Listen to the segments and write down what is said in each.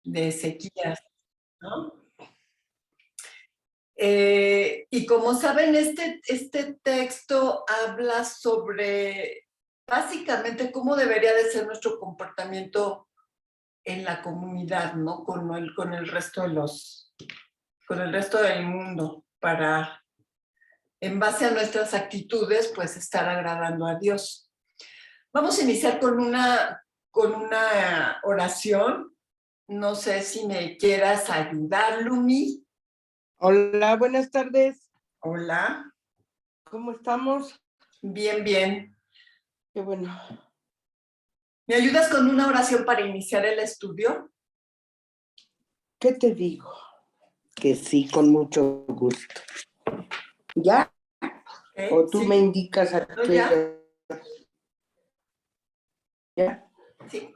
de Ezequías, ¿no? Y como saben, este texto habla sobre básicamente cómo debería de ser nuestro comportamiento en la comunidad, ¿no? Con el resto con el resto del mundo, para, en base a nuestras actitudes, pues estar agradando a Dios. Vamos a iniciar con una oración. No sé si me quieras ayudar, Lumi. Hola, buenas tardes. Hola. ¿Cómo estamos? Bien, bien. Qué bueno. ¿Me ayudas con una oración para iniciar el estudio? ¿Qué te digo? Que sí, con mucho gusto. ¿Ya? ¿Okay? ¿O tú ¿Sí? me indicas a ¿No, qué? ¿Ya? Sí.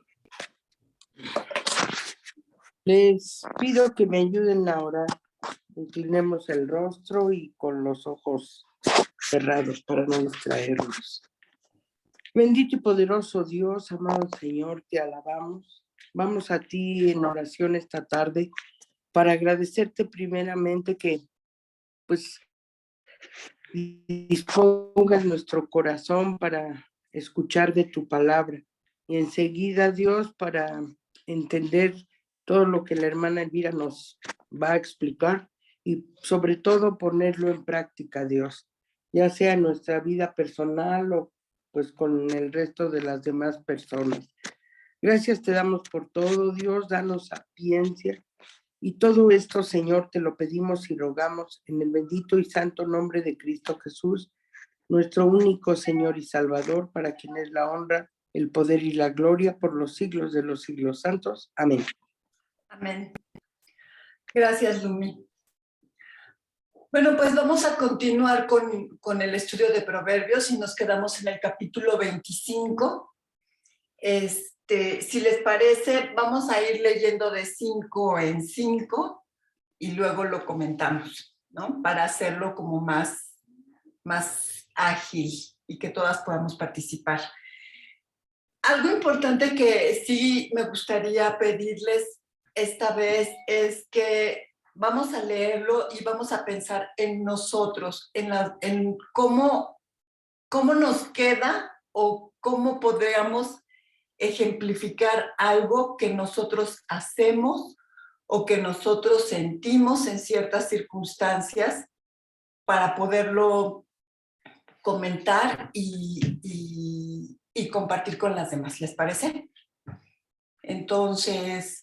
Les pido que me ayuden a orar. Inclinemos el rostro y con los ojos cerrados para no distraernos. Bendito y poderoso Dios, amado Señor, te alabamos. Vamos a ti en oración esta tarde para agradecerte primeramente que pues dispongas nuestro corazón para escuchar de tu palabra y enseguida, Dios, para entender todo lo que la hermana Elvira nos va a explicar y sobre todo ponerlo en práctica, Dios, ya sea en nuestra vida personal o pues con el resto de las demás personas. Gracias te damos por todo, Dios, danos sapiencia. Y todo esto, Señor, te lo pedimos y rogamos en el bendito y santo nombre de Cristo Jesús, nuestro único Señor y Salvador, para quien es la honra, el poder y la gloria por los siglos de los siglos santos. Amén. Amén. Gracias, Lumi. Bueno, pues vamos a continuar con el estudio de Proverbios y nos quedamos en el capítulo 25. Si les parece, vamos a ir leyendo de 5 en 5 y luego lo comentamos, ¿no? Para hacerlo como más ágil y que todas podamos participar. Algo importante que sí me gustaría pedirles esta vez es que vamos a leerlo y vamos a pensar en nosotros, en cómo nos queda o cómo podríamos ejemplificar algo que nosotros hacemos o que nosotros sentimos en ciertas circunstancias para poderlo comentar y compartir con las demás. ¿Les parece? Entonces,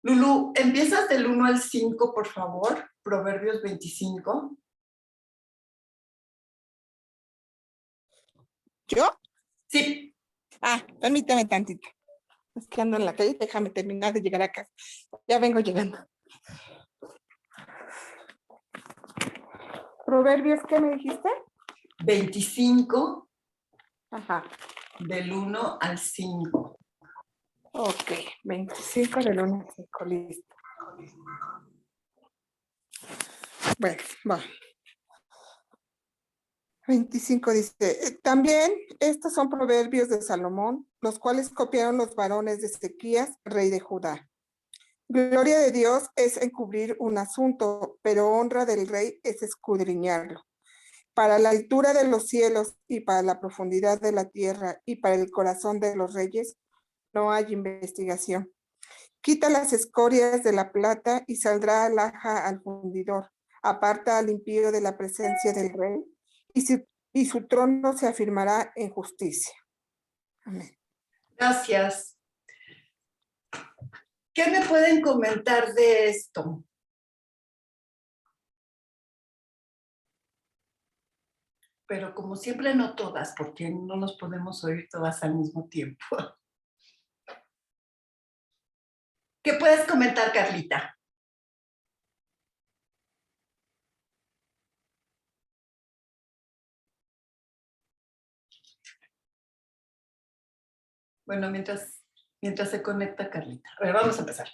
Lulu, ¿empiezas del 1 al 5, por favor? Proverbios 25. ¿Yo? Sí. Permítame tantito. Es que ando en la calle, déjame terminar de llegar a casa. Ya vengo llegando. Proverbios, ¿qué me dijiste? 25. Ajá. Del 1 al 5. Ok, 25 del 1 al 5, listo. Bueno, va. 25 dice, también estos son proverbios de Salomón, los cuales copiaron los varones de Ezequías, rey de Judá. Gloria de Dios es encubrir un asunto, pero honra del rey es escudriñarlo. Para la altura de los cielos y para la profundidad de la tierra y para el corazón de los reyes, no hay investigación. Quita las escorias de la plata y saldrá alhaja al fundidor. Aparta al impío de la presencia del rey y su trono se afirmará en justicia. Amén. Gracias. ¿Qué me pueden comentar de esto? Pero como siempre no todas, porque no nos podemos oír todas al mismo tiempo. ¿Qué puedes comentar, Carlita? Bueno, mientras se conecta Carlita. A ver, vamos a empezar.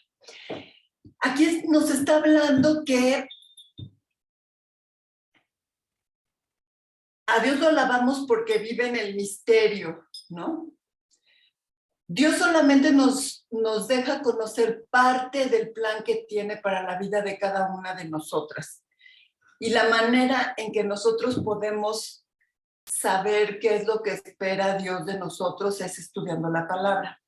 Aquí nos está hablando que a Dios lo alabamos porque vive en el misterio, ¿no? Dios solamente nos nos deja conocer parte del plan que tiene para la vida de cada una de nosotras. Y la manera en que nosotros podemos saber qué es lo que espera Dios de nosotros es estudiando la palabra.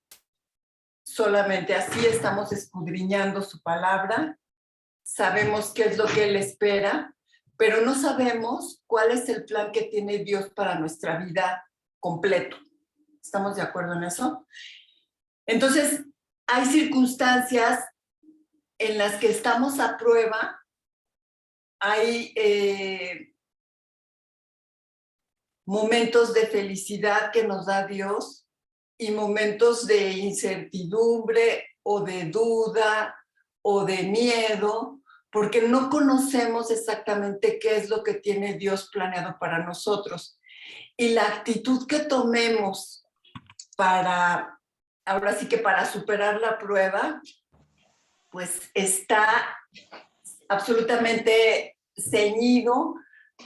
Solamente así estamos escudriñando su palabra, sabemos qué es lo que Él espera, pero no sabemos cuál es el plan que tiene Dios para nuestra vida completo. ¿Estamos de acuerdo en eso? Entonces, hay circunstancias en las que estamos a prueba, hay momentos de felicidad que nos da Dios y momentos de incertidumbre o de duda o de miedo, porque no conocemos exactamente qué es lo que tiene Dios planeado para nosotros. Y la actitud que tomemos para, ahora sí que para superar la prueba, pues está absolutamente ceñido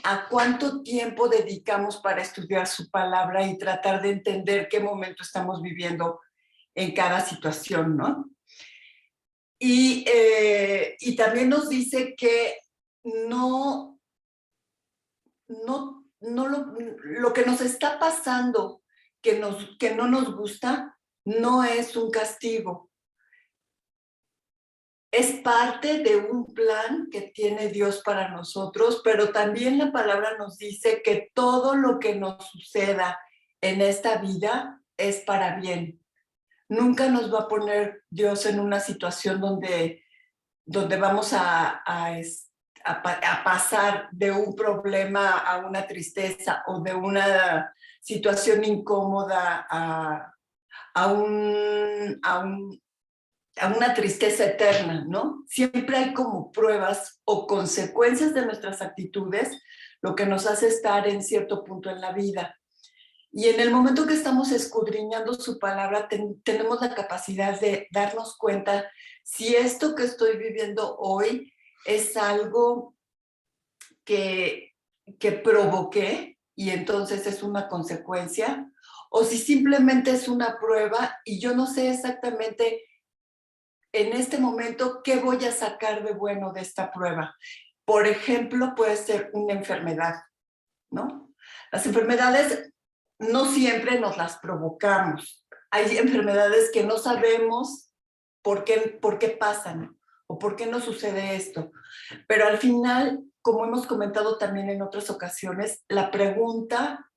a cuánto tiempo dedicamos para estudiar su palabra y tratar de entender qué momento estamos viviendo en cada situación, ¿no? Y también nos dice que lo que nos está pasando, que no nos gusta, no es un castigo. Es parte de un plan que tiene Dios para nosotros, pero también la palabra nos dice que todo lo que nos suceda en esta vida es para bien. Nunca nos va a poner Dios en una situación donde vamos a pasar de un problema a una tristeza o de una situación incómoda a una tristeza eterna, ¿no? Siempre hay como pruebas o consecuencias de nuestras actitudes, lo que nos hace estar en cierto punto en la vida. Y en el momento que estamos escudriñando su palabra, tenemos la capacidad de darnos cuenta si esto que estoy viviendo hoy es algo que provoqué y entonces es una consecuencia, o si simplemente es una prueba y yo no sé exactamente en este momento qué voy a sacar de bueno de esta prueba. Por ejemplo, puede ser una enfermedad, ¿no? Las enfermedades no siempre nos las provocamos. Hay enfermedades que no sabemos por qué pasan o por qué nos sucede esto. Pero al final, como hemos comentado también en otras ocasiones, la pregunta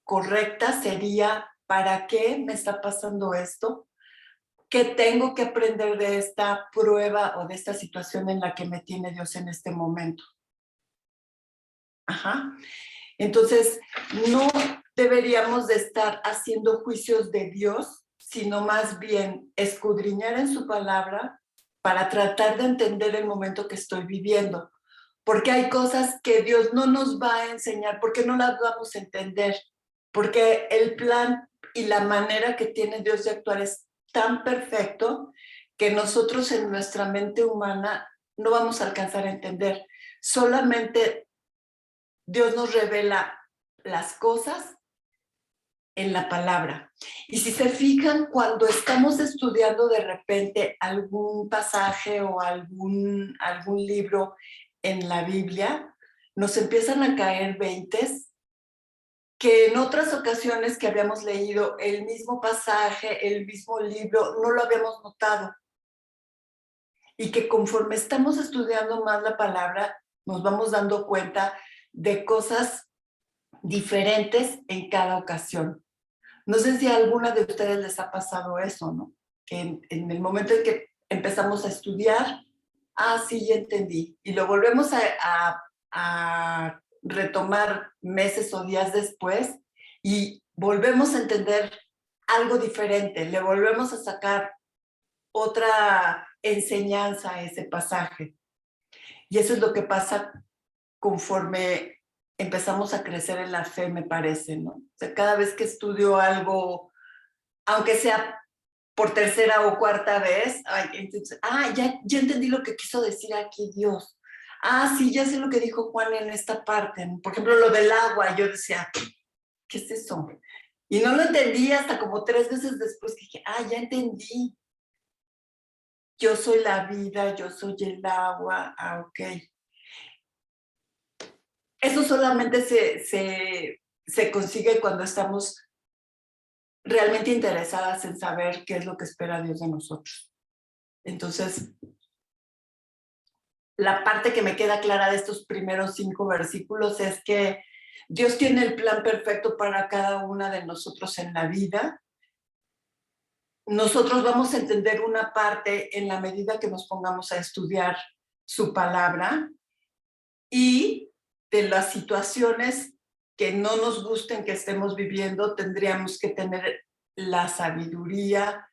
correcta sería, ¿para qué me está pasando esto? ¿Qué tengo que aprender de esta prueba o de esta situación en la que me tiene Dios en este momento? Ajá. Entonces, no deberíamos de estar haciendo juicios de Dios, sino más bien escudriñar en su palabra para tratar de entender el momento que estoy viviendo. Porque hay cosas que Dios no nos va a enseñar, porque no las vamos a entender, porque el plan y la manera que tiene Dios de actuar es tan perfecto que nosotros en nuestra mente humana no vamos a alcanzar a entender. Solamente Dios nos revela las cosas en la palabra. Y si se fijan, cuando estamos estudiando de repente algún pasaje o algún libro en la Biblia, nos empiezan a caer veintes que en otras ocasiones que habíamos leído el mismo pasaje, el mismo libro, no lo habíamos notado. Y que conforme estamos estudiando más la palabra, nos vamos dando cuenta de cosas diferentes en cada ocasión. No sé si a alguna de ustedes les ha pasado eso, ¿no? Que en el momento en que empezamos a estudiar, sí, ya entendí. Y lo volvemos a retomar meses o días después y volvemos a entender algo diferente, le volvemos a sacar otra enseñanza a ese pasaje. Y eso es lo que pasa conforme empezamos a crecer en la fe, me parece, ¿no? O sea, cada vez que estudio algo, aunque sea por tercera o cuarta vez, entonces, ya entendí lo que quiso decir aquí Dios. Sí, ya sé lo que dijo Juan en esta parte. Por ejemplo, lo del agua, yo decía, ¿qué es eso? Y no lo entendí hasta como 3 veces después que dije, ya entendí. yo soy la vida, yo soy el agua, ok. Eso solamente se consigue cuando estamos realmente interesadas en saber qué es lo que espera Dios de nosotros. Entonces, la parte que me queda clara de estos primeros 5 versículos es que Dios tiene el plan perfecto para cada una de nosotros en la vida. Nosotros vamos a entender una parte en la medida que nos pongamos a estudiar su palabra, y de las situaciones que no nos gusten que estemos viviendo, tendríamos que tener la sabiduría,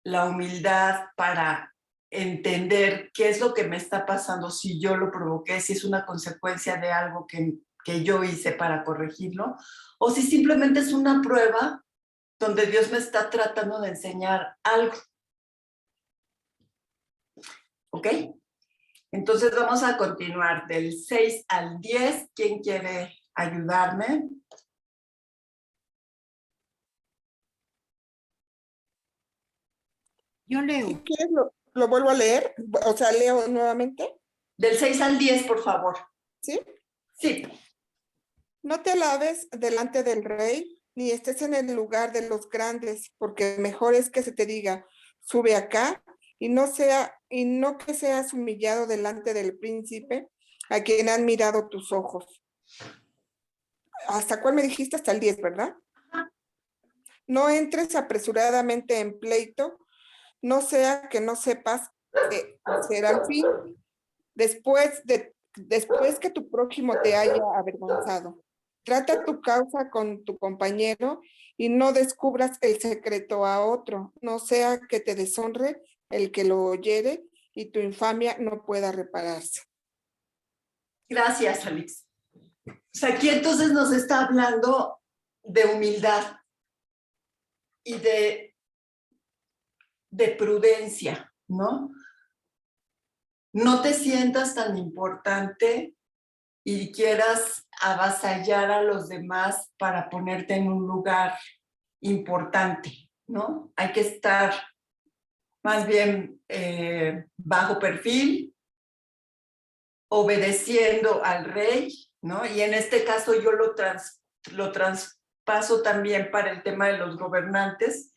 la humildad para entender qué es lo que me está pasando, si yo lo provoqué, si es una consecuencia de algo que yo hice para corregirlo, o si simplemente es una prueba donde Dios me está tratando de enseñar algo. ¿Ok? Entonces vamos a continuar del 6 al 10. ¿Quién quiere ayudarme? Yo Si leo. quieres, lo vuelvo a leer, o sea, leo nuevamente, Del 6 al 10, por favor. ¿sí? Sí. No te alabes delante del rey, ni estés en el lugar de los grandes, porque mejor es que se te diga, sube acá, y no que seas humillado delante del príncipe, a quien han mirado tus ojos. ¿Hasta cuál me dijiste? Hasta el 10, ¿verdad? No entres apresuradamente en pleito, no sea que no sepas qué hacer al fin, después que tu prójimo te haya avergonzado. Trata tu causa con tu compañero y no descubras el secreto a otro, no sea que te deshonre el que lo oyere y tu infamia no pueda repararse. Gracias, Alex. O sea, aquí entonces nos está hablando de humildad y de prudencia, ¿no? No te sientas tan importante y quieras avasallar a los demás para ponerte en un lugar importante, ¿no? Hay que estar más bien bajo perfil, obedeciendo al rey, ¿no? Y en este caso yo lo traspaso también para el tema de los gobernantes.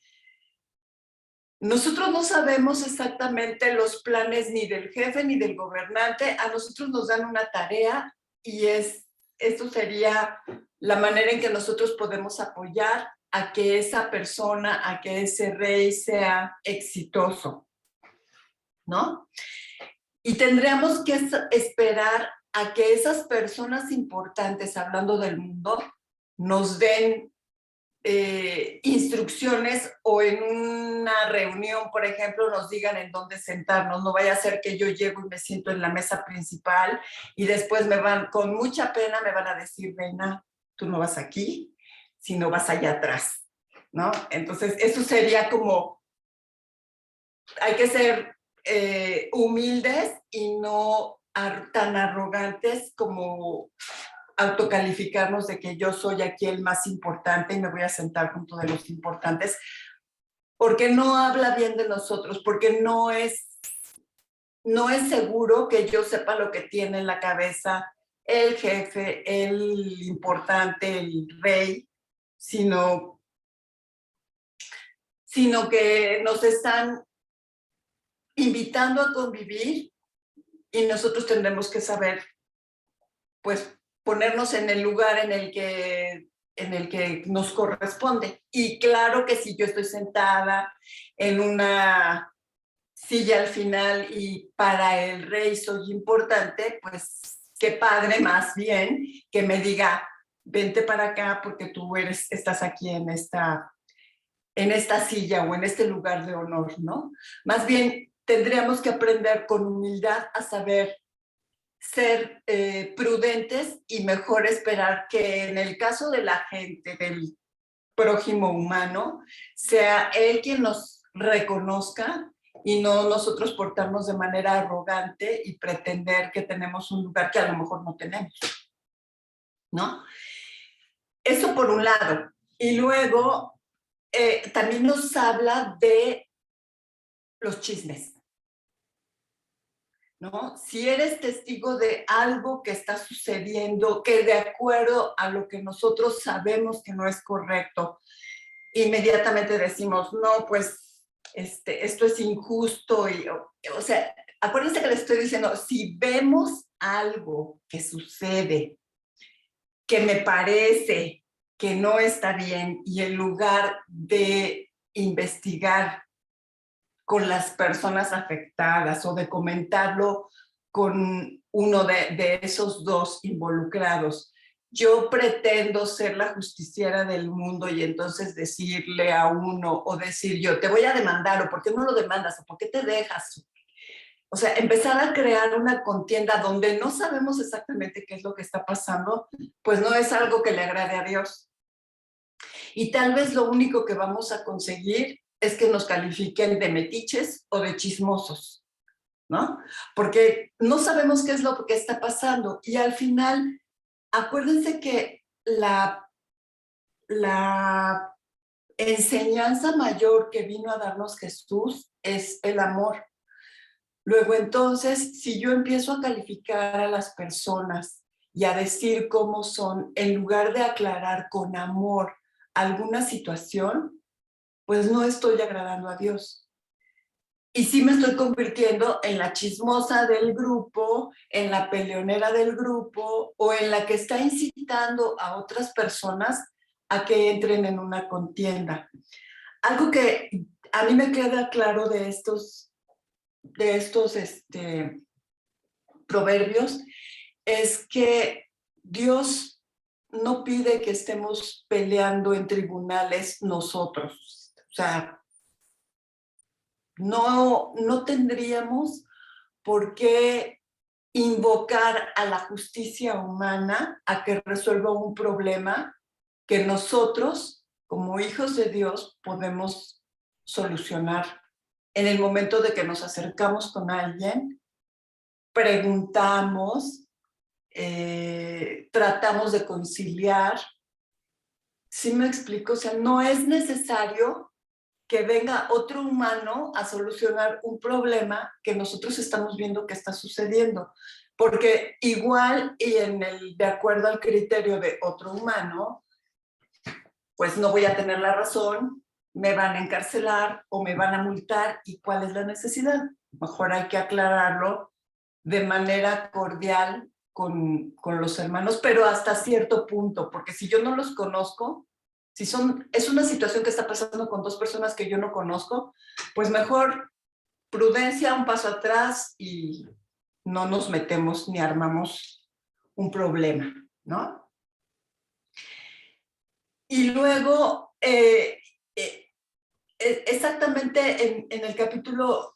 Nosotros no sabemos exactamente los planes ni del jefe ni del gobernante. A nosotros nos dan una tarea y esto sería la manera en que nosotros podemos apoyar a que esa persona, a que ese rey sea exitoso, ¿no? Y tendríamos que esperar a que esas personas importantes, hablando del mundo, nos den instrucciones, o en una reunión, por ejemplo, nos digan en dónde sentarnos. No vaya a ser que yo llego y me siento en la mesa principal y después con mucha pena me van a decir, Reina, tú no vas aquí, sino vas allá atrás, ¿no? Entonces, eso sería como, hay que ser humildes y no tan arrogantes como autocalificarnos de que yo soy aquí el más importante y me voy a sentar junto de los importantes, porque no habla bien de nosotros, porque no es seguro que yo sepa lo que tiene en la cabeza el jefe, el importante, el rey, sino que nos están invitando a convivir y nosotros tendremos que saber, pues, ponernos en el lugar en el que nos corresponde. Y claro que si yo estoy sentada en una silla al final y para el rey soy importante, pues qué padre más bien que me diga, vente para acá porque tú estás aquí en esta silla o en este lugar de honor, ¿no? Más bien tendríamos que aprender con humildad a saber ser prudentes y mejor esperar que en el caso de la gente, del prójimo humano, sea él quien nos reconozca y no nosotros portarnos de manera arrogante y pretender que tenemos un lugar que a lo mejor no tenemos, ¿no? Eso por un lado. Y luego también nos habla de los chismes, ¿no? Si eres testigo de algo que está sucediendo, que de acuerdo a lo que nosotros sabemos que no es correcto, inmediatamente decimos, no, pues esto es injusto. O sea, acuérdense que les estoy diciendo, si vemos algo que sucede, que me parece que no está bien, y en lugar de investigar con las personas afectadas o de comentarlo con uno de esos dos involucrados, yo pretendo ser la justiciera del mundo y entonces decirle a uno o decir yo, te voy a demandar, o ¿por qué no lo demandas? ¿O por qué te dejas? O sea, empezar a crear una contienda donde no sabemos exactamente qué es lo que está pasando, pues no es algo que le agrade a Dios. Y tal vez lo único que vamos a conseguir es que nos califiquen de metiches o de chismosos, ¿no? Porque no sabemos qué es lo que está pasando. Y al final, acuérdense que la enseñanza mayor que vino a darnos Jesús es el amor. Luego entonces, si yo empiezo a calificar a las personas y a decir cómo son, en lugar de aclarar con amor alguna situación, pues no estoy agradando a Dios. Y sí me estoy convirtiendo en la chismosa del grupo, en la peleonera del grupo, o en la que está incitando a otras personas a que entren en una contienda. Algo que a mí me queda claro de estos proverbios es que Dios no pide que estemos peleando en tribunales nosotros. O sea, no tendríamos por qué invocar a la justicia humana a que resuelva un problema que nosotros, como hijos de Dios, podemos solucionar. En el momento de que nos acercamos con alguien, preguntamos, tratamos de conciliar. ¿Sí me explico? O sea, no es necesario que venga otro humano a solucionar un problema que nosotros estamos viendo que está sucediendo. Porque igual y de acuerdo al criterio de otro humano, pues no voy a tener la razón, me van a encarcelar o me van a multar. ¿Y cuál es la necesidad? Mejor hay que aclararlo de manera cordial con los hermanos, pero hasta cierto punto, porque si yo no los conozco, es una situación que está pasando con dos personas que yo no conozco, pues mejor prudencia, un paso atrás y no nos metemos ni armamos un problema, ¿no? Y luego, exactamente en el capítulo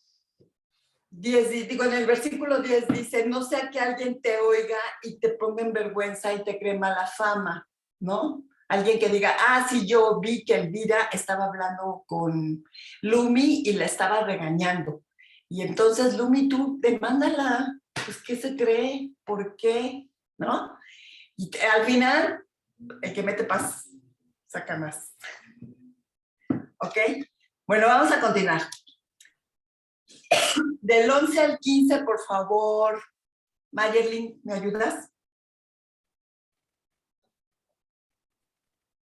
10, en el versículo 10 dice, no sea que alguien te oiga y te ponga en vergüenza y te cree mala fama, ¿no? Alguien que diga, sí, yo vi que Elvira estaba hablando con Lumi y la estaba regañando. Y entonces, Lumi, tú demándala, pues, ¿qué se cree? ¿Por qué? ¿No? Y al final, el que mete paz, saca más. ¿Ok? Bueno, vamos a continuar. Del 11 al 15, por favor. Mayerlin, ¿me ayudas?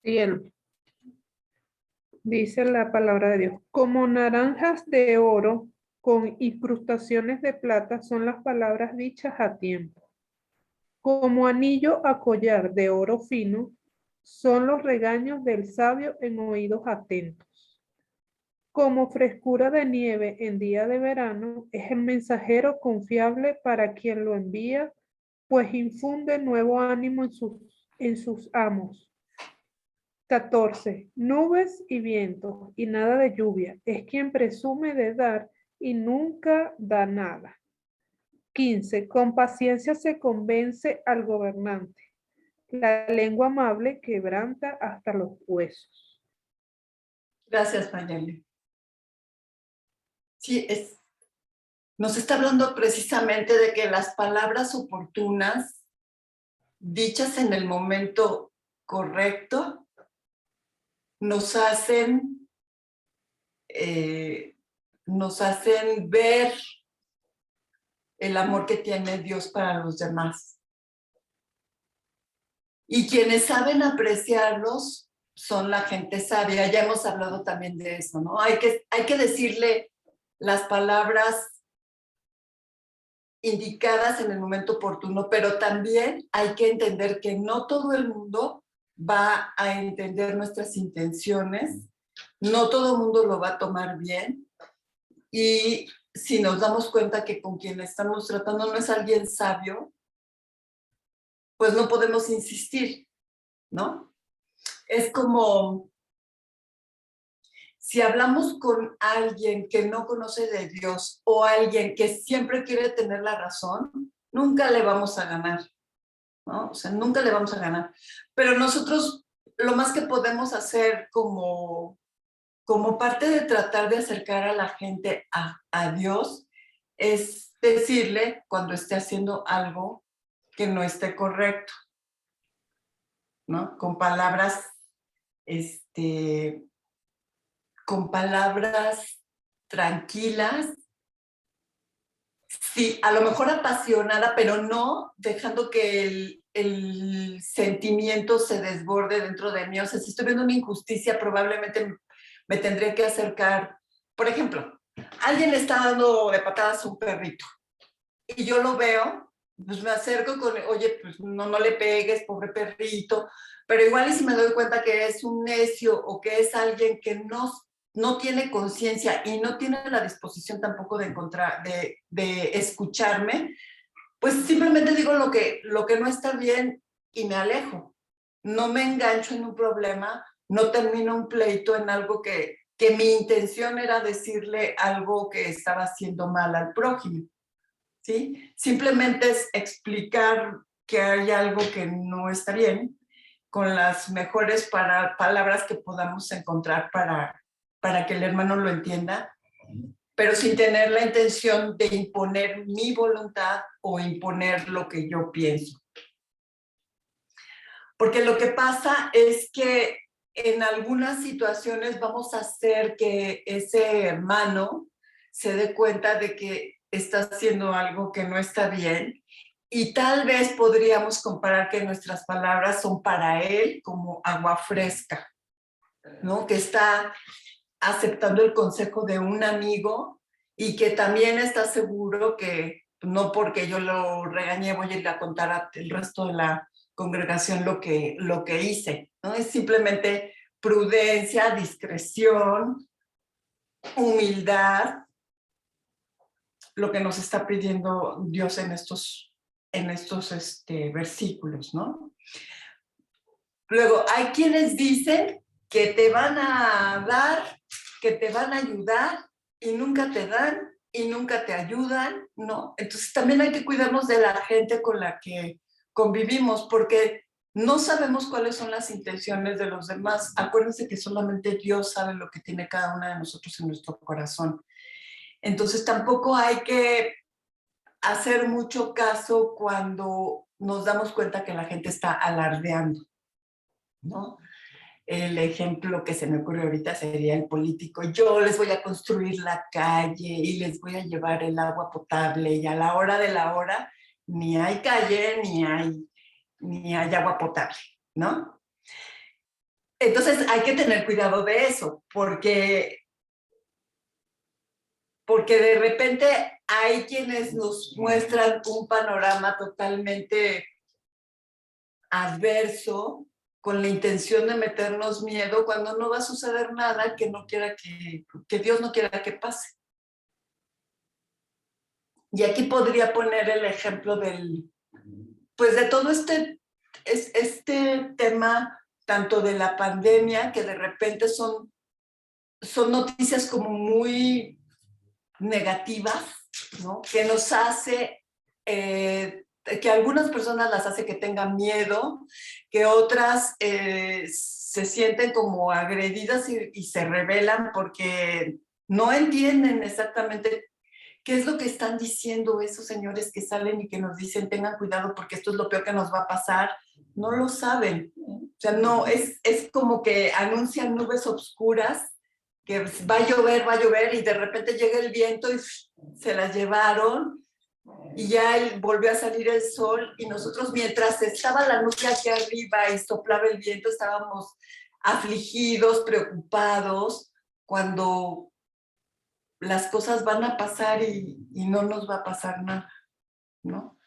Y dice la palabra de Dios, como naranjas de oro con incrustaciones de plata son las palabras dichas a tiempo. Como anillo a collar de oro fino son los regaños del sabio en oídos atentos. Como frescura de nieve en día de verano es el mensajero confiable para quien lo envía, pues infunde nuevo ánimo en sus amos. 14. Nubes y vientos y nada de lluvia. Es quien presume de dar y nunca da nada. 15. Con paciencia se convence al gobernante. La lengua amable quebranta hasta los huesos. Gracias, Mayerlin. Sí, nos está hablando precisamente de que las palabras oportunas, dichas en el momento correcto, nos hacen ver el amor que tiene Dios para los demás. Y quienes saben apreciarlos son la gente sabia. Ya hemos hablado también de eso, ¿no? Hay que decirle las palabras indicadas en el momento oportuno, pero también hay que entender que no todo el mundo va a entender nuestras intenciones, no todo el mundo lo va a tomar bien, y si nos damos cuenta que con quien estamos tratando no es alguien sabio, pues no podemos insistir, ¿no? Es como si hablamos con alguien que no conoce de Dios o alguien que siempre quiere tener la razón, nunca le vamos a ganar, ¿no? O sea, nunca le vamos a ganar. Pero nosotros lo más que podemos hacer como parte de tratar de acercar a la gente a Dios es decirle cuando esté haciendo algo que no esté correcto, ¿no? Con palabras tranquilas, sí, a lo mejor apasionada, pero no dejando que el sentimiento se desborde dentro de mí. O sea, si estoy viendo una injusticia, probablemente me tendría que acercar. Por ejemplo, alguien le está dando de patadas a un perrito y yo lo veo, pues me acerco con, oye, pues no le pegues, pobre perrito, pero igual y si me doy cuenta que es un necio o que es alguien que no tiene conciencia y no tiene la disposición tampoco de escucharme, pues simplemente digo lo que no está bien y me alejo. No me engancho en un problema, no termino un pleito en algo que mi intención era decirle algo que estaba haciendo mal al prójimo, ¿sí? Simplemente es explicar que hay algo que no está bien con las mejores palabras que podamos encontrar para que el hermano lo entienda, pero sin tener la intención de imponer mi voluntad o imponer lo que yo pienso. Porque lo que pasa es que en algunas situaciones vamos a hacer que ese hermano se dé cuenta de que está haciendo algo que no está bien, y tal vez podríamos comparar que nuestras palabras son para él como agua fresca, ¿no? Que está aceptando el consejo de un amigo y que también está seguro que no porque yo lo regañé voy a ir a contar al resto de la congregación lo que hice, ¿no? Es simplemente prudencia, discreción, humildad, lo que nos está pidiendo Dios en estos versículos, ¿no? Luego, hay quienes dicen que te van a dar, que te van a ayudar y nunca te dan y nunca te ayudan, ¿no? Entonces también hay que cuidarnos de la gente con la que convivimos, porque no sabemos cuáles son las intenciones de los demás. Acuérdense que solamente Dios sabe lo que tiene cada una de nosotros en nuestro corazón. Entonces tampoco hay que hacer mucho caso cuando nos damos cuenta que la gente está alardeando, ¿no? El ejemplo que se me ocurre ahorita sería el político. Yo les voy a construir la calle y les voy a llevar el agua potable, y a la hora de la hora ni hay calle ni hay agua potable, ¿no? Entonces hay que tener cuidado de eso, porque de repente hay quienes nos muestran un panorama totalmente adverso, con la intención de meternos miedo, cuando no va a suceder nada que no quiera que Dios no quiera que pase. Y aquí podría poner el ejemplo de todo este tema, tanto de la pandemia, que de repente son noticias como muy negativas, ¿no? Que nos hace que algunas personas las hace que tengan miedo, que otras se sienten como agredidas y se rebelan porque no entienden exactamente qué es lo que están diciendo esos señores que salen y que nos dicen tengan cuidado porque esto es lo peor que nos va a pasar. No lo saben. O sea, no, es como que anuncian nubes oscuras, que va a llover y de repente llega el viento y se las llevaron. y ya volvió a salir el sol y nosotros mientras estaba la nube aquí arriba y soplaba el viento estábamos afligidos, preocupados, cuando las cosas van a pasar y no nos va a pasar nada, ¿no?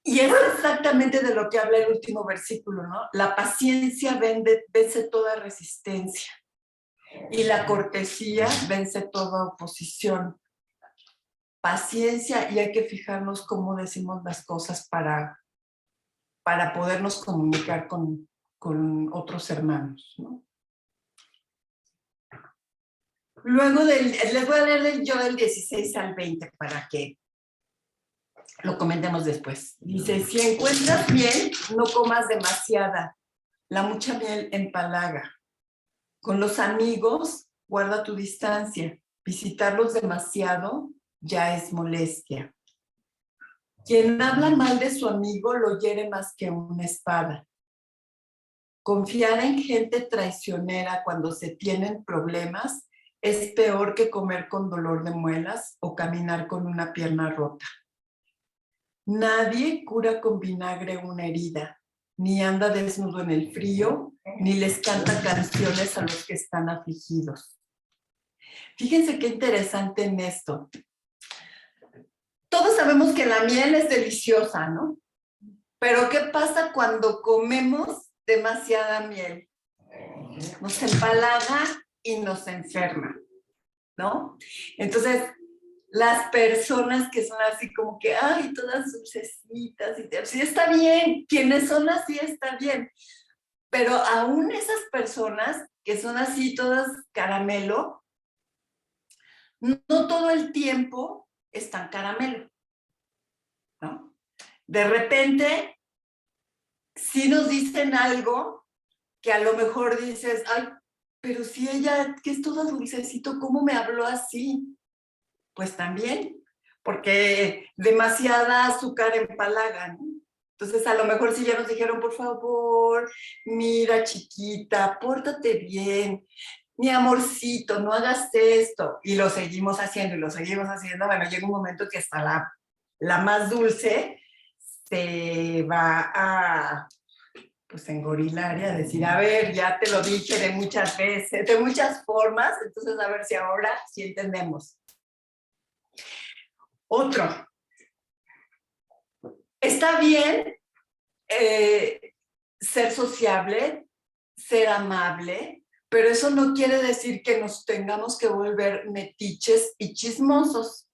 Y es exactamente de lo que habla el último versículo, ¿no? La paciencia vence toda resistencia y la cortesía vence toda oposición. Paciencia, y hay que fijarnos cómo decimos las cosas para podernos comunicar con otros hermanos, ¿no? Luego les voy a leer yo del 16 al 20 para que lo comentemos después. Dice, si encuentras miel, no comas demasiada. La mucha miel empalaga. Con los amigos, guarda tu distancia. Visitarlos demasiado ya es molestia. Quien habla mal de su amigo lo hiere más que una espada. Confiar en gente traicionera cuando se tienen problemas es peor que comer con dolor de muelas o caminar con una pierna rota. Nadie cura con vinagre una herida, ni anda desnudo en el frío, ni les canta canciones a los que están afligidos. Fíjense qué interesante en esto. Todos sabemos que la miel es deliciosa, ¿no? Pero ¿qué pasa cuando comemos demasiada miel? Nos empalaga y nos enferma, ¿no? Entonces, las personas que son así como que, ay, todas dulcecitas, sí está bien, quienes son así está bien, pero aún esas personas que son así todas caramelo, no todo el tiempo están caramelo, ¿no? De repente, sí nos dicen algo que a lo mejor dices, ay, pero si ella, que es todo dulcecito, ¿cómo me habló así? Pues también, porque demasiada azúcar empalaga, ¿no? Entonces, a lo mejor si ya nos dijeron, por favor, mira, chiquita, pórtate bien, mi amorcito, no hagas esto, y lo seguimos haciendo, y lo seguimos haciendo, bueno, llega un momento que hasta la más dulce se va a, pues, engorilar y a decir, a ver, ya te lo dije de muchas veces, de muchas formas, entonces a ver si ahora sí entendemos. Otro. Está bien ser sociable, ser amable, pero eso no quiere decir que nos tengamos que volver metiches y chismosos.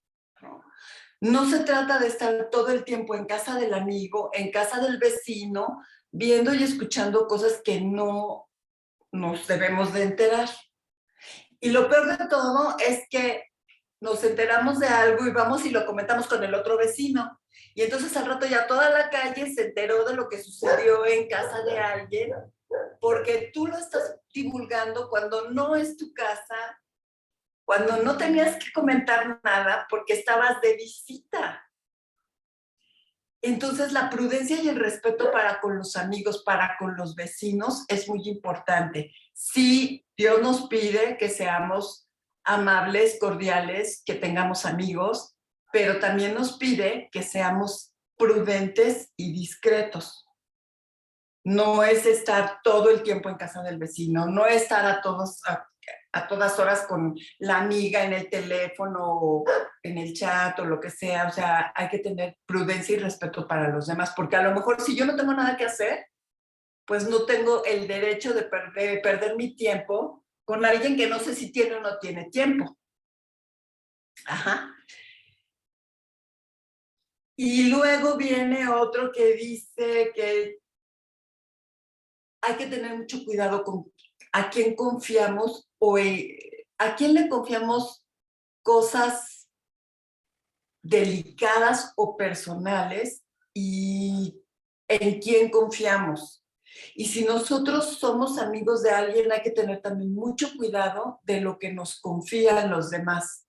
No se trata de estar todo el tiempo en casa del amigo, en casa del vecino, viendo y escuchando cosas que no nos debemos de enterar. Y lo peor de todo es que nos enteramos de algo y vamos y lo comentamos con el otro vecino. Y entonces al rato ya toda la calle se enteró de lo que sucedió en casa de alguien, porque tú lo estás divulgando cuando no es tu casa, cuando no tenías que comentar nada porque estabas de visita. Entonces la prudencia y el respeto para con los amigos, para con los vecinos es muy importante. Sí, Dios nos pide que seamos amables, cordiales, que tengamos amigos, pero también nos pide que seamos prudentes y discretos. No es estar todo el tiempo en casa del vecino, no es estar a todas horas con la amiga en el teléfono o en el chat o lo que sea. O sea, hay que tener prudencia y respeto para los demás, porque a lo mejor si yo no tengo nada que hacer, pues no tengo el derecho de perder mi tiempo con alguien que no sé si tiene o no tiene tiempo. Ajá. Y luego viene otro que dice que hay que tener mucho cuidado con a quién confiamos o a quién le confiamos cosas delicadas o personales y en quién confiamos. Y si nosotros somos amigos de alguien, hay que tener también mucho cuidado de lo que nos confían los demás,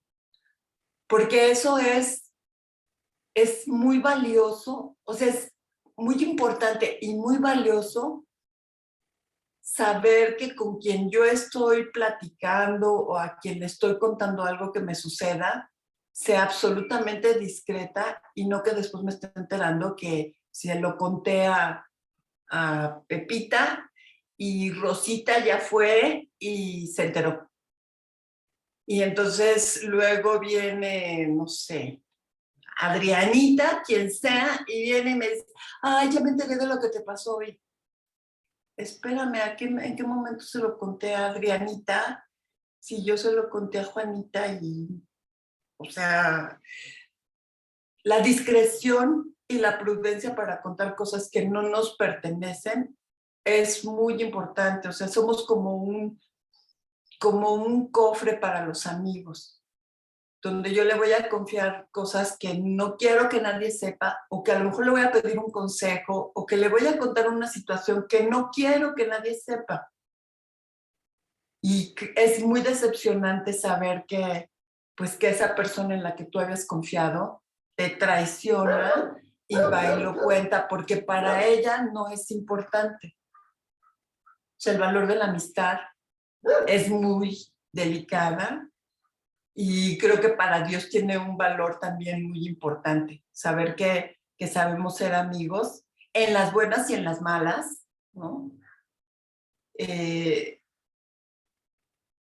porque eso es muy valioso, o sea, es muy importante y muy valioso saber que con quien yo estoy platicando o a quien le estoy contando algo que me suceda, sea absolutamente discreta y no que después me esté enterando que se lo conté a Pepita y Rosita ya fue y se enteró. Y entonces luego viene, no sé, Adrianita, quien sea, y viene y me dice, ay, ya me enteré de lo que te pasó hoy. Espérame, ¿en qué momento se lo conté a Adrianita? Si yo se lo conté a Juanita y, o sea, la discreción y la prudencia para contar cosas que no nos pertenecen es muy importante. O sea, somos como un cofre para los amigos, donde yo le voy a confiar cosas que no quiero que nadie sepa, o que a lo mejor le voy a pedir un consejo, o que le voy a contar una situación que no quiero que nadie sepa. Y es muy decepcionante saber que, pues, que esa persona en la que tú habías confiado te traiciona y va y lo cuenta, porque para ella no es importante. O sea, el valor de la amistad es muy delicada y creo que para Dios tiene un valor también muy importante. Saber que sabemos ser amigos en las buenas y en las malas, ¿no?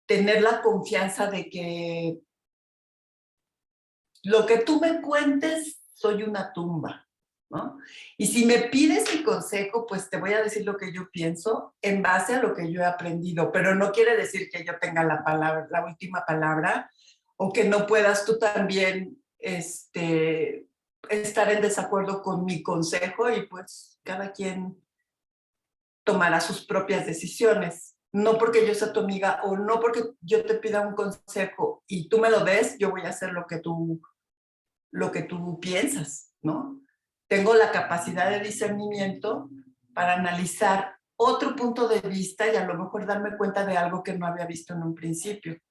Tener la confianza de que lo que tú me cuentes, soy una tumba, ¿no? Y si me pides mi consejo, pues te voy a decir lo que yo pienso en base a lo que yo he aprendido, pero no quiere decir que yo tenga la palabra, la última palabra, o que no puedas tú también estar en desacuerdo con mi consejo y pues cada quien tomará sus propias decisiones. No porque yo sea tu amiga o no porque yo te pida un consejo y tú me lo des, yo voy a hacer lo que tú piensas, ¿no? Tengo la capacidad de discernimiento para analizar otro punto de vista y a lo mejor darme cuenta de algo que no había visto en un principio.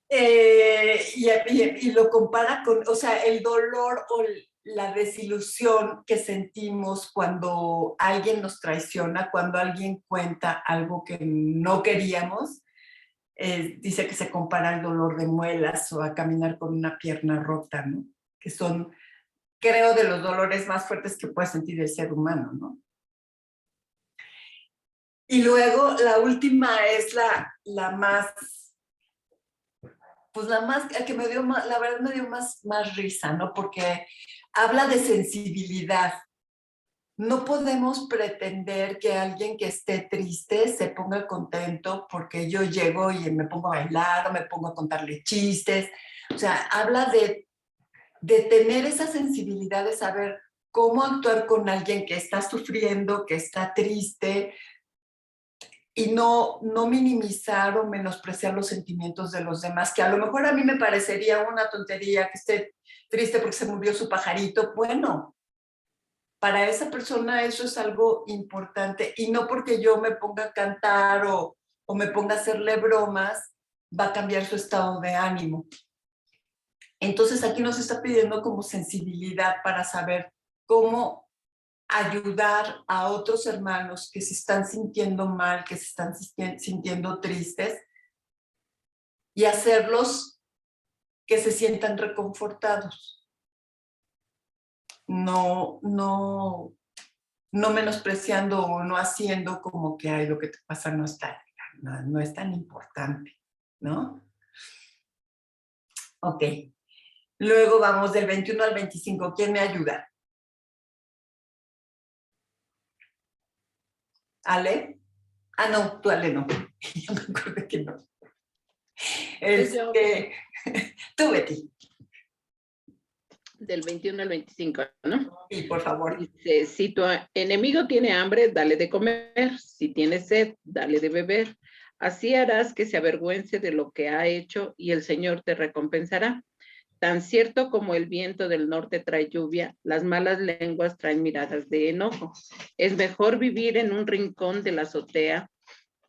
Y lo compara con, o sea, el dolor o la desilusión que sentimos cuando alguien nos traiciona, cuando alguien cuenta algo que no queríamos. Dice que se compara al dolor de muelas o a caminar con una pierna rota, ¿no? Que son, creo, de los dolores más fuertes que puede sentir el ser humano, ¿no? Y luego la última es la más, pues la más, que me dio más, la verdad me dio más risa, ¿no? Porque habla de sensibilidad. No podemos pretender que alguien que esté triste se ponga contento porque yo llego y me pongo a bailar o me pongo a contarle chistes. O sea, habla de tener esa sensibilidad de saber cómo actuar con alguien que está sufriendo, que está triste, y no minimizar o menospreciar los sentimientos de los demás, que a lo mejor a mí me parecería una tontería que esté triste porque se murió su pajarito. Bueno, para esa persona eso es algo importante y no porque yo me ponga a cantar o me ponga a hacerle bromas, va a cambiar su estado de ánimo. Entonces aquí nos está pidiendo como sensibilidad para saber cómo ayudar a otros hermanos que se están sintiendo mal, que se están sintiendo tristes y hacerlos que se sientan reconfortados. No menospreciando o no haciendo como que ay, lo que te pasa no es tan importante, ¿no? Ok. Luego vamos del 21 al 25. ¿Quién me ayuda? ¿Ale? Ah, no, tú Ale no. Yo me acuerdo que no. Tú, Betty. Del 21 al 25, ¿no? Sí, por favor. Dice, si tu enemigo tiene hambre, dale de comer. Si tiene sed, dale de beber. Así harás que se avergüence de lo que ha hecho y el Señor te recompensará. Tan cierto como el viento del norte trae lluvia, las malas lenguas traen miradas de enojo. Es mejor vivir en un rincón de la azotea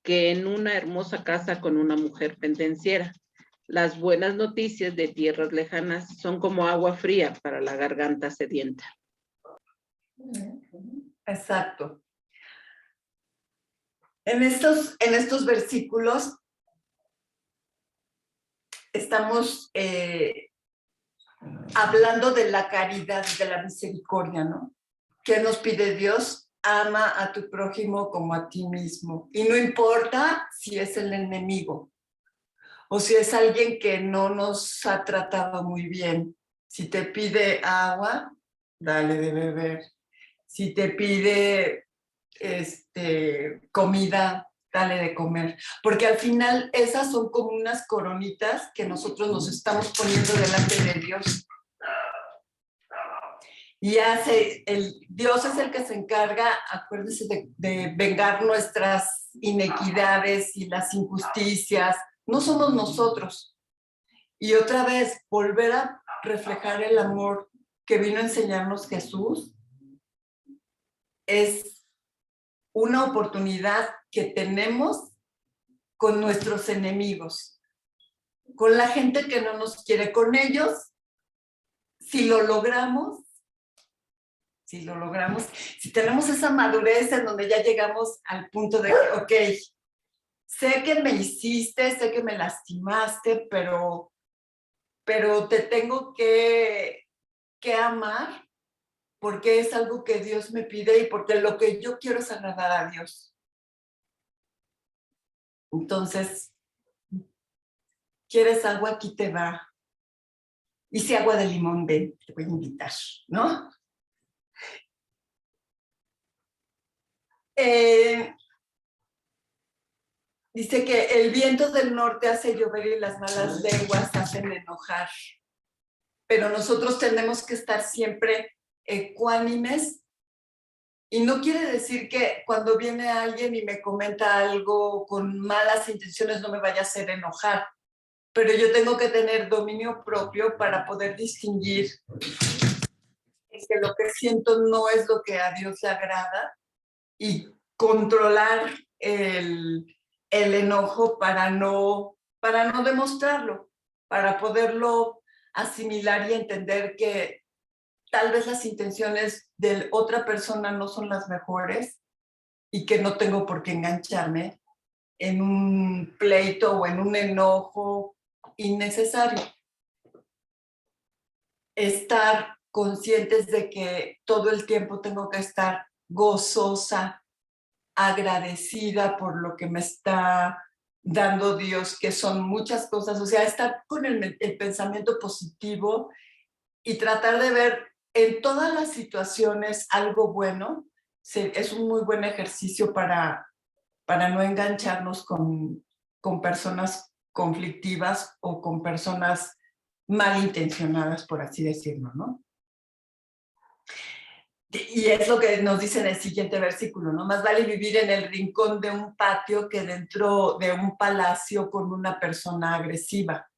que en una hermosa casa con una mujer pendenciera. Las buenas noticias de tierras lejanas son como agua fría para la garganta sedienta. Exacto. En estos versículos estamos hablando de la caridad, de la misericordia, ¿no? ¿Qué nos pide Dios? Ama a tu prójimo como a ti mismo. Y no importa si es el enemigo o si es alguien que no nos ha tratado muy bien. Si te pide agua, dale de beber. Si te pide comida, dale de comer. Porque al final esas son como unas coronitas que nosotros nos estamos poniendo delante de Dios. Y Dios es el que se encarga, acuérdense, de vengar nuestras inequidades y las injusticias. No somos nosotros. Y otra vez, volver a reflejar el amor que vino a enseñarnos Jesús es una oportunidad que tenemos con nuestros enemigos, con la gente que no nos quiere, con ellos. Si lo logramos, si tenemos esa madurez en donde ya llegamos al punto de que, ok, sé que me hiciste, sé que me lastimaste, pero te tengo que amar porque es algo que Dios me pide y porque lo que yo quiero es agradar a Dios. Entonces, ¿quieres agua? Aquí te va. Y si agua de limón, ven, te voy a invitar, ¿no? Dice que el viento del norte hace llover y las malas lenguas hacen enojar. Pero nosotros tenemos que estar siempre ecuánimes. Y no quiere decir que cuando viene alguien y me comenta algo con malas intenciones no me vaya a hacer enojar. Pero yo tengo que tener dominio propio para poder distinguir que lo que siento no es lo que a Dios le agrada y controlar el enojo para no demostrarlo, para poderlo asimilar y entender que tal vez las intenciones de otra persona no son las mejores y que no tengo por qué engancharme en un pleito o en un enojo innecesario. Estar conscientes de que todo el tiempo tengo que estar gozosa, agradecida por lo que me está dando Dios, que son muchas cosas, o sea, estar con el pensamiento positivo y tratar de ver en todas las situaciones algo bueno, es un muy buen ejercicio para no engancharnos con personas conflictivas o con personas malintencionadas, por así decirlo, ¿no? Y es lo que nos dice en el siguiente versículo, ¿no? Más vale vivir en el rincón de un patio que dentro de un palacio con una persona agresiva.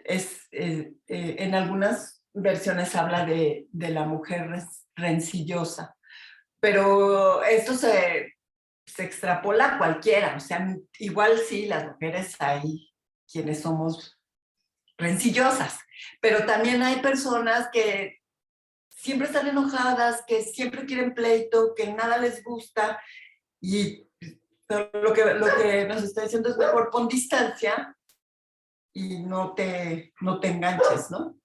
En algunas versiones habla de la mujer rencillosa, pero esto se extrapola a cualquiera, o sea, igual sí, las mujeres hay quienes somos rencillosas, pero también hay personas que siempre están enojadas, que siempre quieren pleito, que nada les gusta, y lo que nos está diciendo es mejor pon distancia y no te enganches, ¿no?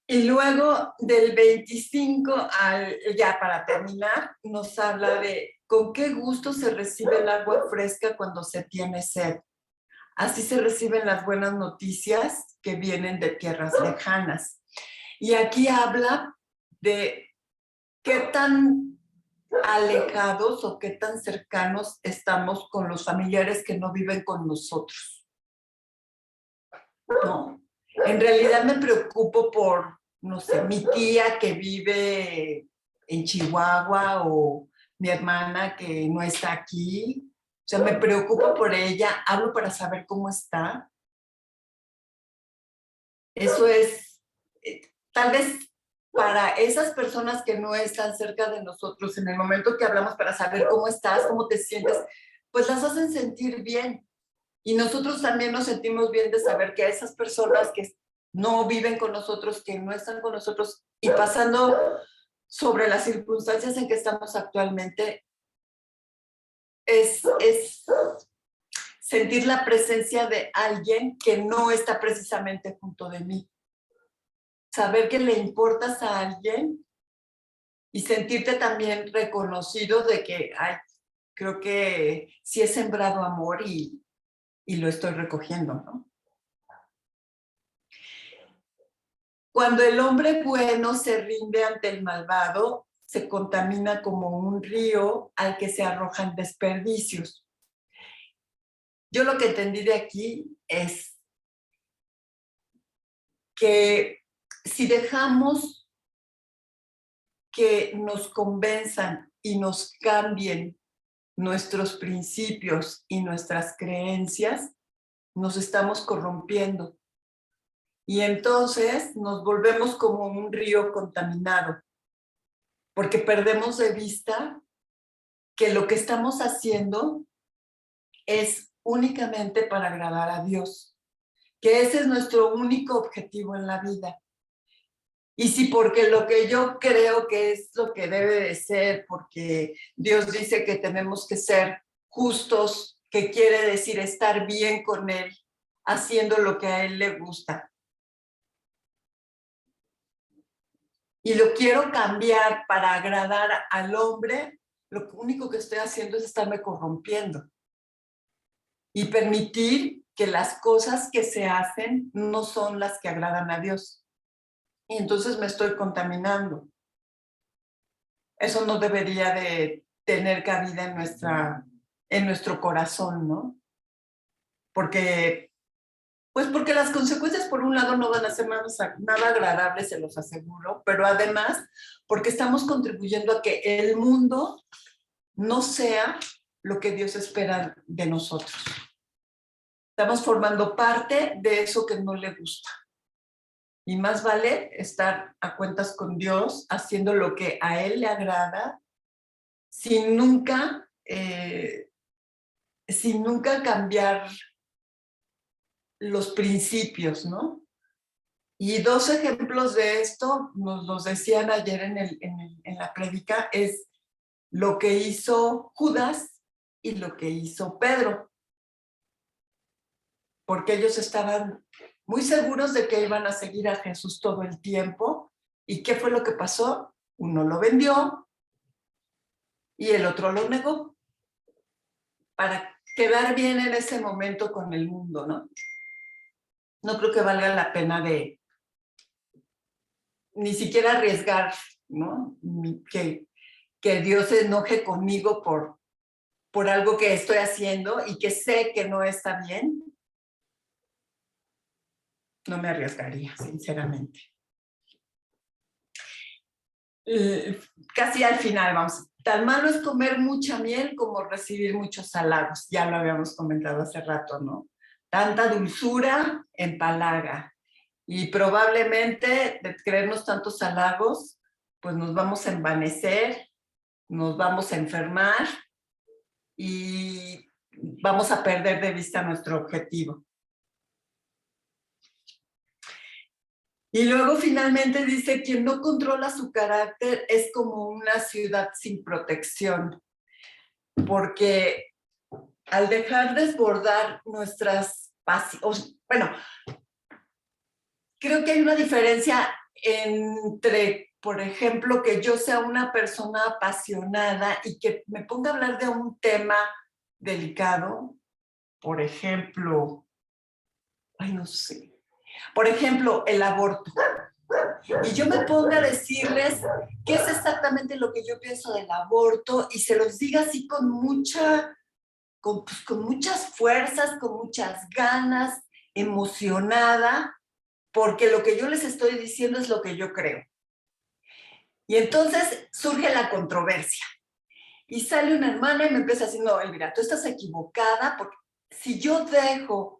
Y luego del 25 ya para terminar, nos habla de con qué gusto se recibe el agua fresca cuando se tiene sed. Así se reciben las buenas noticias que vienen de tierras lejanas. Y aquí habla de qué tan alejados o qué tan cercanos estamos con los familiares que no viven con nosotros. ¿No? En realidad me preocupo por, no sé, mi tía que vive en Chihuahua o mi hermana que no está aquí. O sea, me preocupo por ella, hablo para saber cómo está. Eso es, tal vez para esas personas que no están cerca de nosotros, en el momento que hablamos para saber cómo estás, cómo te sientes, pues las hacen sentir bien. Y nosotros también nos sentimos bien de saber que esas personas que no viven con nosotros, que no están con nosotros y pasando sobre las circunstancias en que estamos actualmente, es sentir la presencia de alguien que no está precisamente junto de mí. Saber que le importas a alguien y sentirte también reconocido de que, ay, creo que sí he sembrado amor y lo estoy recogiendo, ¿no? Cuando el hombre bueno se rinde ante el malvado, se contamina como un río al que se arrojan desperdicios. Yo lo que entendí de aquí es que si dejamos que nos convenzan y nos cambien nuestros principios y nuestras creencias, nos estamos corrompiendo. Y entonces nos volvemos como un río contaminado, porque perdemos de vista que lo que estamos haciendo es únicamente para agradar a Dios, que ese es nuestro único objetivo en la vida. Y si porque lo que yo creo que es lo que debe de ser, porque Dios dice que tenemos que ser justos, que quiere decir estar bien con Él, haciendo lo que a Él le gusta. Y lo quiero cambiar para agradar al hombre, lo único que estoy haciendo es estarme corrompiendo. Y permitir que las cosas que se hacen no son las que agradan a Dios. Y entonces me estoy contaminando. Eso no debería de tener cabida en nuestro corazón, ¿no? Porque las consecuencias, por un lado, no van a ser nada agradables, se los aseguro, pero además, porque estamos contribuyendo a que el mundo no sea lo que Dios espera de nosotros. Estamos formando parte de eso que no le gusta. Y más vale estar a cuentas con Dios, haciendo lo que a Él le agrada, sin nunca cambiar los principios, ¿no? Y dos ejemplos de esto, nos los decían ayer en la prédica, es lo que hizo Judas y lo que hizo Pedro. Porque ellos estaban muy seguros de que iban a seguir a Jesús todo el tiempo. ¿Y qué fue lo que pasó? Uno lo vendió y el otro lo negó para quedar bien en ese momento con el mundo, ¿no? No creo que valga la pena de ni siquiera arriesgar, ¿no? Que Dios se enoje conmigo por algo que estoy haciendo y que sé que no está bien. No me arriesgaría, sinceramente. Casi al final, vamos. Tan malo es comer mucha miel como recibir muchos halagos. Ya lo habíamos comentado hace rato, ¿no? Tanta dulzura empalaga. Y probablemente de creernos tantos halagos, pues nos vamos a envanecer, nos vamos a enfermar y vamos a perder de vista nuestro objetivo. Y luego finalmente dice, quien no controla su carácter es como una ciudad sin protección, porque al dejar desbordar nuestras pasiones, bueno, creo que hay una diferencia entre, por ejemplo, que yo sea una persona apasionada y que me ponga a hablar de un tema delicado, por ejemplo, ay, no sé, por ejemplo, el aborto. Y yo me ponga a decirles qué es exactamente lo que yo pienso del aborto y se los diga así con muchas fuerzas, con muchas ganas, emocionada, porque lo que yo les estoy diciendo es lo que yo creo. Y entonces surge la controversia. Y sale una hermana y me empieza a decir, no, Elvira, tú estás equivocada, porque si yo dejo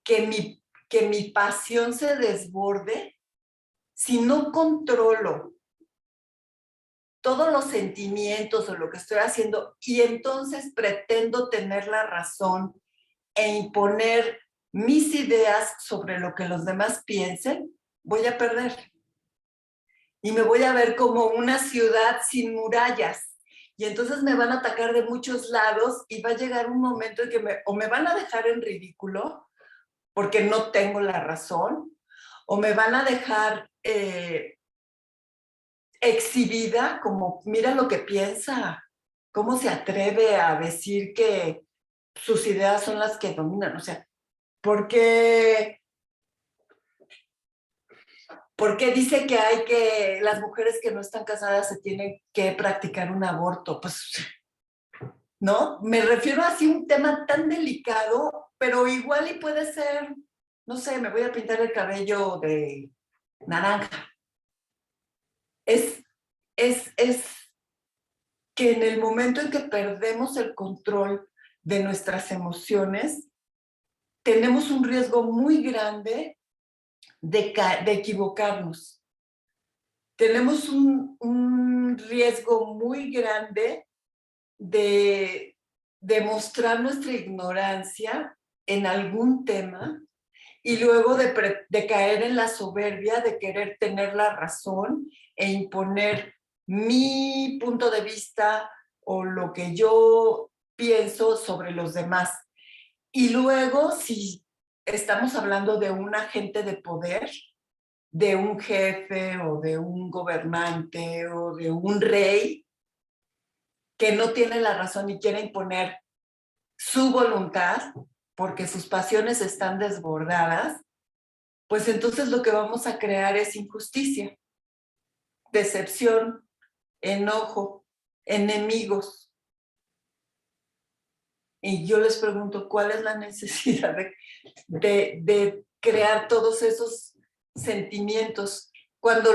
que mi pasión se desborde, si no controlo todos los sentimientos o lo que estoy haciendo y entonces pretendo tener la razón e imponer mis ideas sobre lo que los demás piensen, voy a perder. Y me voy a ver como una ciudad sin murallas. y entonces me van a atacar de muchos lados y va a llegar un momento en que o me van a dejar en ridículo porque no tengo la razón, o me van a dejar exhibida como, mira lo que piensa, cómo se atreve a decir que sus ideas son las que dominan, o sea, ¿por qué dice que las mujeres que no están casadas se tienen que practicar un aborto? Pues, ¿no? Me refiero así a un tema tan delicado, pero igual y puede ser, no sé, me voy a pintar el cabello de naranja. Es que en el momento en que perdemos el control de nuestras emociones, tenemos un riesgo muy grande de equivocarnos. Tenemos un riesgo muy grande de demostrar nuestra ignorancia en algún tema y luego de caer en la soberbia de querer tener la razón e imponer mi punto de vista o lo que yo pienso sobre los demás. Y luego, si estamos hablando de un agente de poder, de un jefe o de un gobernante o de un rey que no tiene la razón y quiere imponer su voluntad porque sus pasiones están desbordadas, pues entonces lo que vamos a crear es injusticia, decepción, enojo, enemigos. Y yo les pregunto, ¿cuál es la necesidad de crear todos esos sentimientos cuando,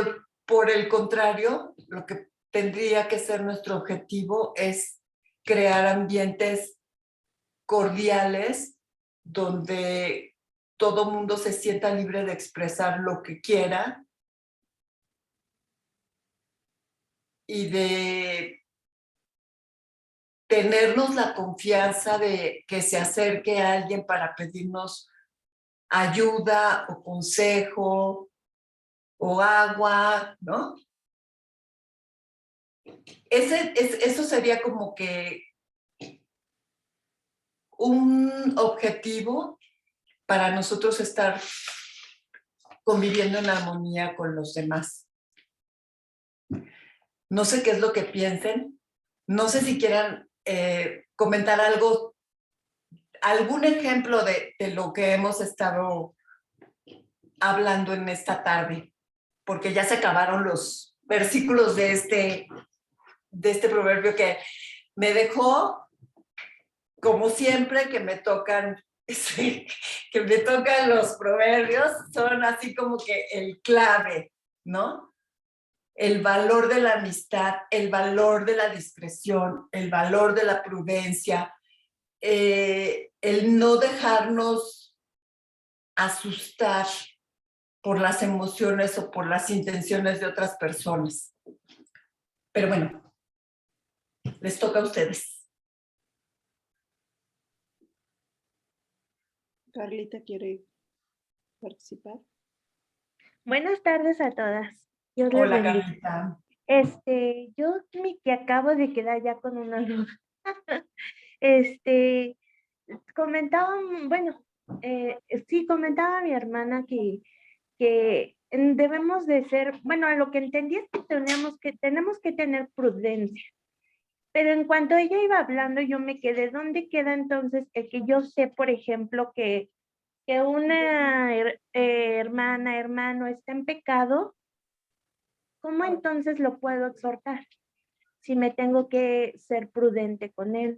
por el contrario, lo que tendría que ser nuestro objetivo es crear ambientes cordiales donde todo mundo se sienta libre de expresar lo que quiera y de tenernos la confianza de que se acerque a alguien para pedirnos ayuda o consejo o agua, ¿no? Eso sería como que un objetivo para nosotros estar conviviendo en armonía con los demás. No sé qué es lo que piensen, no sé si quieran comentar algo, algún ejemplo de lo que hemos estado hablando en esta tarde, porque ya se acabaron los versículos de este proverbio que me dejó, como siempre, que me tocan los proverbios, son así como que el clave, ¿no? El valor de la amistad, el valor de la discreción, el valor de la prudencia, el no dejarnos asustar por las emociones o por las intenciones de otras personas. Pero bueno, les toca a ustedes. Carlita quiere participar. Buenas tardes a todas. Dios les Hola, bendiga. Carlita. Yo me acabo de quedar ya con una duda. Comentaban, bueno, sí, comentaba mi hermana que debemos de ser, bueno, lo que entendí es que tenemos que tener prudencia. Pero en cuanto ella iba hablando, yo me quedé, ¿dónde queda entonces el que yo sé, por ejemplo, que una hermana, hermano está en pecado? ¿Cómo entonces lo puedo exhortar? Si me tengo que ser prudente con él.